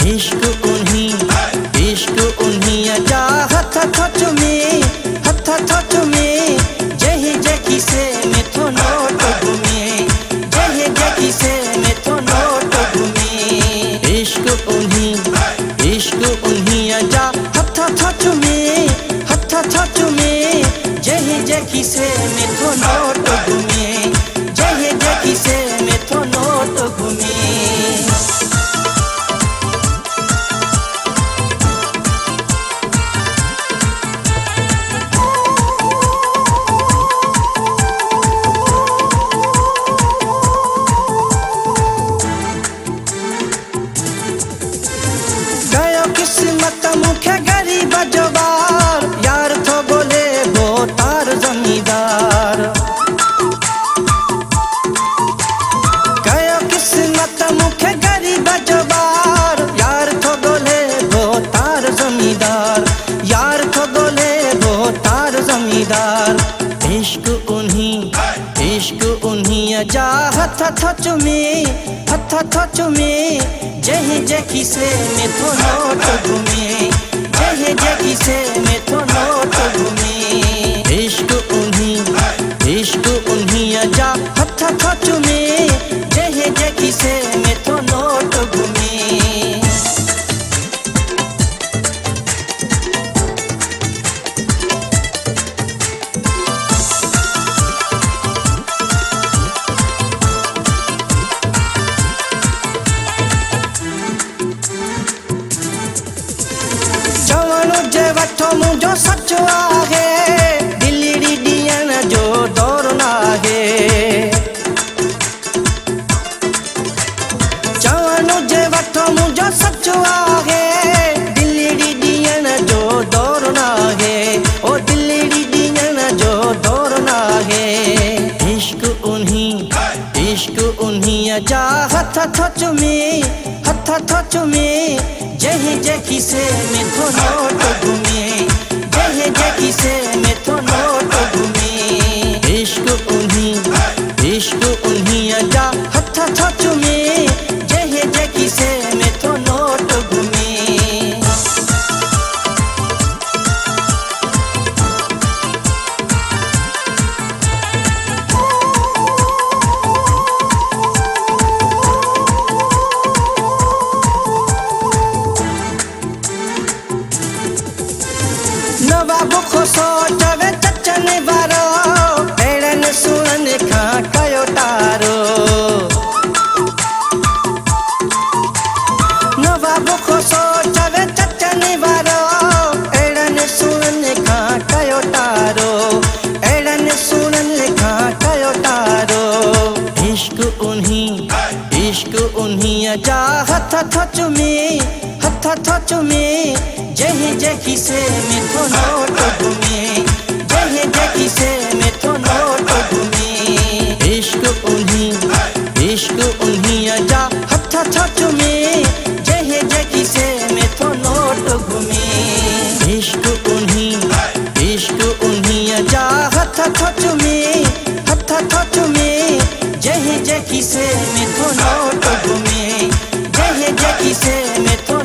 इश्क उन्हीं जा हथ चुमे जही जकी से मिथो नोट घूमे जही से मिथो नोट घूमे इश्क उन्हीं जा हथ चुमे जही जकी से मिथो नोट घूमे जही से मिथो नोट घूमे किस्मत मुखे गरीब जवार यार तो बोले वो तार जमींदार गयो किस्मत मुखे गरीब जवार यार तो बोले वो तार जमींदार यार तो बोले वो तार जमींदार इश्क उन्हीं जा हथ चुमे जही जकी से मिथो नोट घूमे जही से मिथो नोट घूमे इश्क उन्हीं जा हथ चुमे जही जकी से मिथो नोट घूमे वठो मुझो सचो आहे दिल्ली ॾियण जो दौर न आहे चवण जे वठो मुझो सचो आहे दिल्ली ॾियण जो दौर न आहे ओ दिल्ली ॾियण जो दौर न आहे इश्क उन्हीं जा हथ चुमे जही जकी से मिथो नोट घूमे जही से मिथो नोट घूमे इश्क उन्हीं जा हथ चुमे जही जकी से मिथो नोट घूमे नवाबो को सोचवे चचने वारो भेड़न सुनन खा कयो तारो नवाबो को सोचवे चचने वारो भेड़न सुनन खा कयो तारो भेड़न सुनन खा कयो तारो इश्क उन्हीं जा हथ चुमे जही जकी से मिथो नोट घूमे जही से मिथो नोट घूमे इश्क उन्हीं जा हथ चुमे जही जकी से मिथो नोट घूमे इश्क उन्हीं जा हथ चुमे जही जकी से मिथो नोट घूमे जही से मिथो